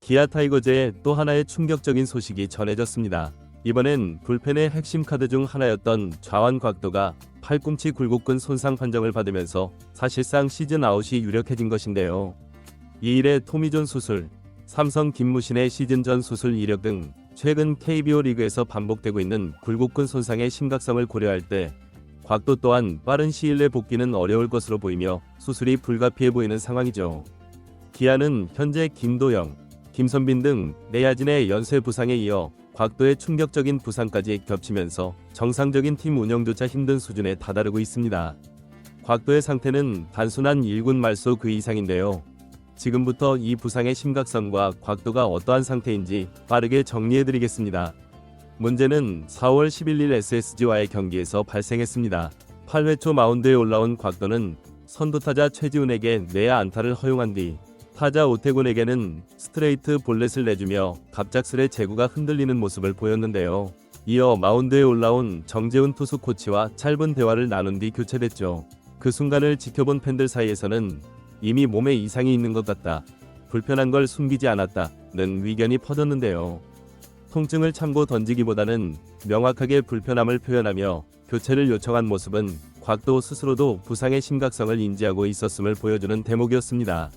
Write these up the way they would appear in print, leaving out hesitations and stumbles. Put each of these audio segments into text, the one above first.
기아 타이거즈의 또 하나의 충격적인 소식이 전해졌습니다. 이번엔 불펜의 핵심 카드 중 하나였던 좌완 곽도가 팔꿈치 굴곡근 손상 판정을 받으면서 사실상 시즌 아웃이 유력해진 것인데요. 이 일에 토미존 수술, 삼성 김무신의 시즌 전 수술 이력 등 최근 KBO 리그에서 반복되고 있는 굴곡근 손상의 심각성을 고려할 때 곽도 또한 빠른 시일 내 복귀는 어려울 것으로 보이며 수술이 불가피해 보이는 상황이죠. 기아는 현재 김도영, 김선빈 등 내야진의 연쇄 부상에 이어 곽도의 충격적인 부상까지 겹치면서 정상적인 팀 운영조차 힘든 수준에 다다르고 있습니다. 곽도의 상태는 단순한 1군 말소 그 이상인데요. 지금부터 이 부상의 심각성과 곽도가 어떠한 상태인지 빠르게 정리해드리겠습니다. 문제는 4월 11일 SSG와의 경기에서 발생했습니다. 8회 초 마운드에 올라온 곽도는 선두타자 최지훈에게 내야 안타를 허용한 뒤 타자 오태곤에게는 스트레이트 볼넷을 내주며 갑작스레 제구가 흔들리는 모습을 보였는데요. 이어 마운드에 올라온 정재훈 투수 코치와 짧은 대화를 나눈 뒤 교체됐죠. 그 순간을 지켜본 팬들 사이에서는 이미 몸에 이상이 있는 것 같다, 불편한 걸 숨기지 않았다는 의견이 퍼졌는데요. 통증을 참고 던지기보다는 명확하게 불편함을 표현하며 교체를 요청한 모습은 곽도 스스로도 부상의 심각성을 인지하고 있었음을 보여주는 대목이었습니다.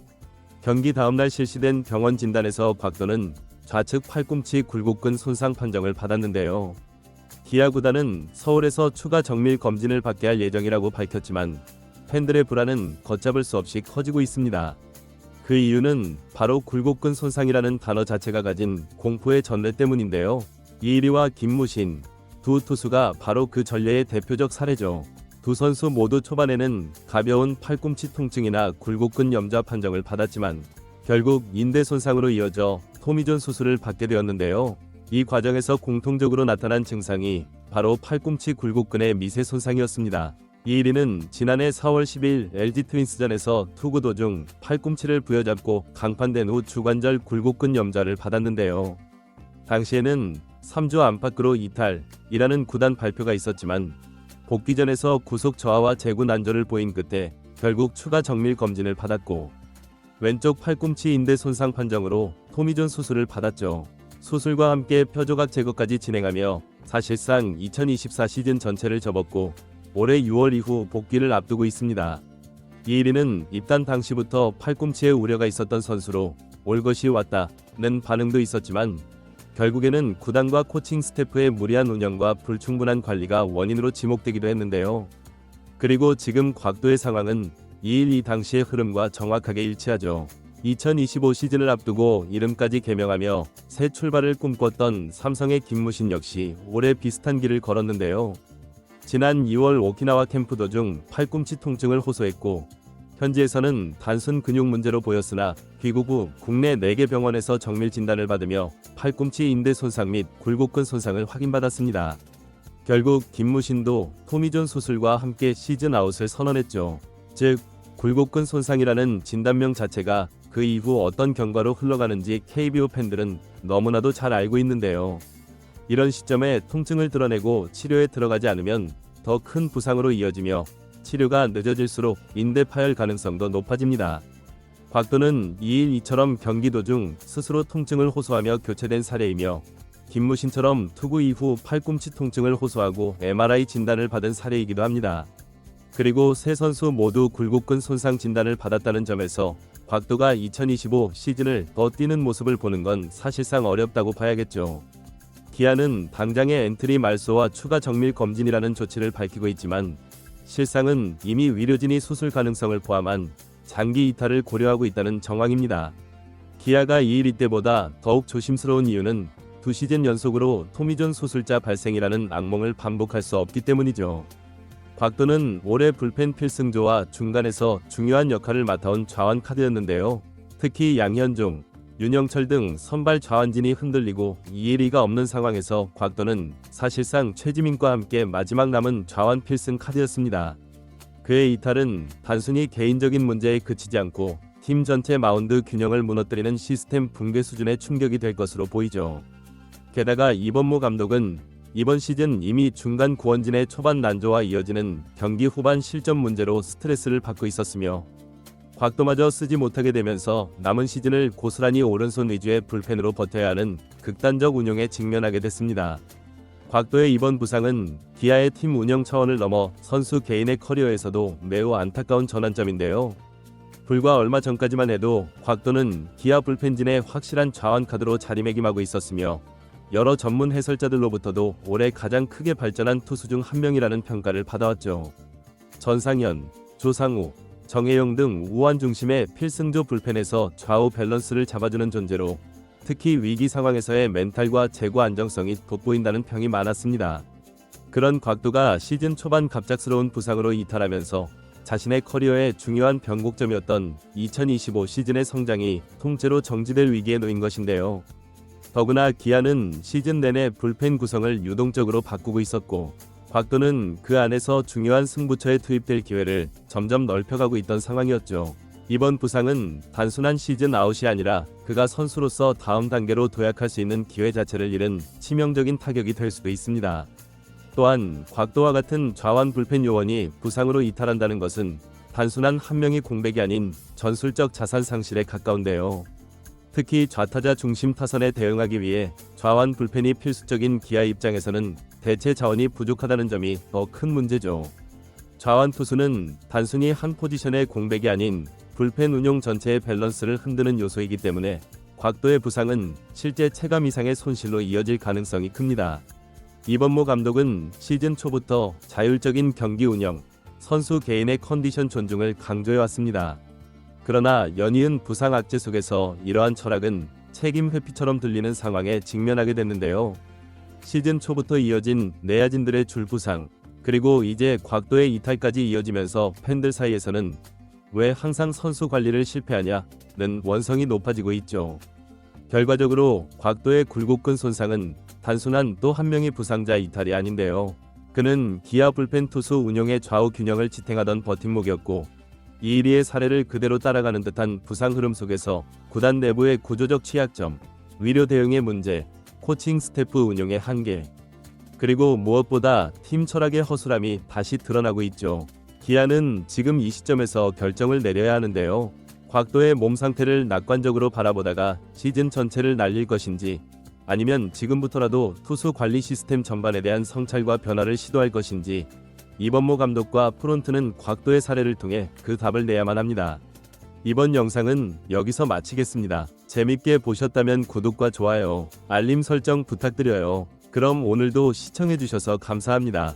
경기 다음날 실시된 병원 진단에서 곽도는 좌측 팔꿈치 굴곡근 손상 판정을 받았는데요. 기아 구단은 서울에서 추가 정밀 검진을 받게 할 예정이라고 밝혔지만 팬들의 불안은 걷잡을 수 없이 커지고 있습니다. 그 이유는 바로 굴곡근 손상이라는 단어 자체가 가진 공포의 전례 때문인데요. 이일이와 김무신 두 투수가 바로 그 전례의 대표적 사례죠. 두 선수 모두 초반에는 가벼운 팔꿈치 통증이나 굴곡근 염좌 판정을 받았지만 결국 인대 손상으로 이어져 토미존 수술을 받게 되었는데요. 이 과정에서 공통적으로 나타난 증상이 바로 팔꿈치 굴곡근의 미세 손상이었습니다. 이일이는 지난해 4월 10일 LG 트윈스전에서 투구 도중 팔꿈치를 부여잡고 강판된 후 주관절 굴곡근 염좌를 받았는데요. 당시에는 3주 안팎으로 이탈이라는 구단 발표가 있었지만 복귀전에서 구속 저하와 제구 난조를 보인 끝에 결국 추가 정밀 검진을 받았고 왼쪽 팔꿈치 인대 손상 판정으로 토미존 수술을 받았죠. 수술과 함께 표조각 제거까지 진행하며 사실상 2024 시즌 전체를 접었고 올해 6월 이후 복귀를 앞두고 있습니다. 이일이는 입단 당시부터 팔꿈치에 우려가 있었던 선수로 올 것이 왔다는 반응도 있었지만 결국에는 구단과 코칭 스태프의 무리한 운영과 불충분한 관리가 원인으로 지목되기도 했는데요. 그리고 지금 곽도의 상황은 이일이 당시의 흐름과 정확하게 일치하죠. 2025 시즌을 앞두고 이름까지 개명하며 새 출발을 꿈꿨던 삼성의 김무신 역시 올해 비슷한 길을 걸었는데요. 지난 2월 오키나와 캠프 도중 팔꿈치 통증을 호소했고 현지에서는 단순 근육 문제로 보였으나 귀국 후 국내 4개 병원에서 정밀 진단을 받으며 팔꿈치 인대 손상 및 굴곡근 손상을 확인받았습니다. 결국 김무신도 토미존 수술과 함께 시즌 아웃을 선언했죠. 즉 굴곡근 손상이라는 진단명 자체가 그 이후 어떤 경과로 흘러가는지 KBO 팬들은 너무나도 잘 알고 있는데요. 이런 시점에 통증을 드러내고 치료에 들어가지 않으면 더 큰 부상으로 이어지며 치료가 늦어질수록 인대 파열 가능성도 높아집니다. 곽도는 2일 이처럼 경기 도중 스스로 통증을 호소하며 교체된 사례이며 김무신처럼 투구 이후 팔꿈치 통증을 호소하고 MRI 진단을 받은 사례이기도 합니다. 그리고 세 선수 모두 굴곡근 손상 진단을 받았다는 점에서 곽도가 2025 시즌을 더 뛰는 모습을 보는 건 사실상 어렵다고 봐야겠죠. 기아는 당장의 엔트리 말소와 추가 정밀 검진이라는 조치를 밝히고 있지만 실상은 이미 의료진이 수술 가능성을 포함한 장기 이탈을 고려하고 있다는 정황입니다. 기아가 이일 때보다 더욱 조심스러운 이유는 2시즌 연속으로 토미존 수술자 발생이라는 악몽을 반복할 수 없기 때문이죠. 곽도는 올해 불펜 필승조와 중간에서 중요한 역할을 맡아온 좌완 카드였는데요. 특히 양현종, 윤영철 등 선발 좌완진이 흔들리고 이일이가 없는 상황에서 곽도는 사실상 최지민과 함께 마지막 남은 좌완 필승 카드였습니다. 그의 이탈은 단순히 개인적인 문제에 그치지 않고 팀 전체 마운드 균형을 무너뜨리는 시스템 붕괴 수준의 충격이 될 것으로 보이죠. 게다가 이범모 감독은 이번 시즌 이미 중간 구원진의 초반 난조와 이어지는 경기 후반 실점 문제로 스트레스를 받고 있었으며 곽도마저 쓰지 못하게 되면서 남은 시즌을 고스란히 오른손 위주의 불펜으로 버텨야 하는 극단적 운용에 직면하게 됐습니다. 곽도의 이번 부상은 기아의 팀 운영 차원을 넘어 선수 개인의 커리어에서도 매우 안타까운 전환점인데요. 불과 얼마 전까지만 해도 곽도는 기아 불펜진의 확실한 좌완 카드로 자리매김하고 있었으며 여러 전문 해설자들로부터도 올해 가장 크게 발전한 투수 중 한 명이라는 평가를 받아왔죠. 전상현, 조상우, 정혜영 등 우완 중심의 필승조 불펜에서 좌우 밸런스를 잡아주는 존재로 특히 위기 상황에서의 멘탈과 제구 안정성이 돋보인다는 평이 많았습니다. 그런 곽도가 시즌 초반 갑작스러운 부상으로 이탈하면서 자신의 커리어의 중요한 변곡점이었던 2025 시즌의 성장이 통째로 정지될 위기에 놓인 것인데요. 더구나 기아는 시즌 내내 불펜 구성을 유동적으로 바꾸고 있었고 곽도는 그 안에서 중요한 승부처에 투입될 기회를 점점 넓혀가고 있던 상황이었죠. 이번 부상은 단순한 시즌 아웃이 아니라 그가 선수로서 다음 단계로 도약할 수 있는 기회 자체를 잃은 치명적인 타격이 될 수도 있습니다. 또한 곽도와 같은 좌완 불펜 요원이 부상으로 이탈한다는 것은 단순한 한 명의 공백이 아닌 전술적 자산 상실에 가까운데요. 특히 좌타자 중심 타선에 대응하기 위해 좌완 불펜이 필수적인 기아 입장에서는 대체 자원이 부족하다는 점이 더 큰 문제죠. 좌완 투수는 단순히 한 포지션의 공백이 아닌 불펜 운용 전체의 밸런스를 흔드는 요소이기 때문에 곽도의 부상은 실제 체감 이상의 손실로 이어질 가능성이 큽니다. 이범모 감독은 시즌 초부터 자율적인 경기 운영, 선수 개인의 컨디션 존중을 강조해왔습니다. 그러나 연이은 부상 악재 속에서 이러한 철학은 책임 회피처럼 들리는 상황에 직면하게 됐는데요. 시즌 초부터 이어진 내야진들의 줄부상, 그리고 이제 곽도의 이탈까지 이어지면서 팬들 사이에서는 왜 항상 선수 관리를 실패하냐는 원성이 높아지고 있죠. 결과적으로 곽도의 굴곡근 손상은 단순한 또 한 명의 부상자 이탈이 아닌데요. 그는 기아 불펜 투수 운용의 좌우 균형을 지탱하던 버팀목이었고 이일이의 사례를 그대로 따라가는 듯한 부상 흐름 속에서 구단 내부의 구조적 취약점, 위료 대응의 문제, 코칭 스태프 운용의 한계, 그리고 무엇보다 팀 철학의 허술함이 다시 드러나고 있죠. 기아는 지금 이 시점에서 결정을 내려야 하는데요. 곽도의 몸 상태를 낙관적으로 바라보다가 시즌 전체를 날릴 것인지 아니면 지금부터라도 투수 관리 시스템 전반에 대한 성찰과 변화를 시도할 것인지 이범모 감독과 프론트는 곽도의 사례를 통해 그 답을 내야만 합니다. 이번 영상은 여기서 마치겠습니다. 재밌게 보셨다면 구독과 좋아요, 알림 설정 부탁드려요. 그럼 오늘도 시청해주셔서 감사합니다.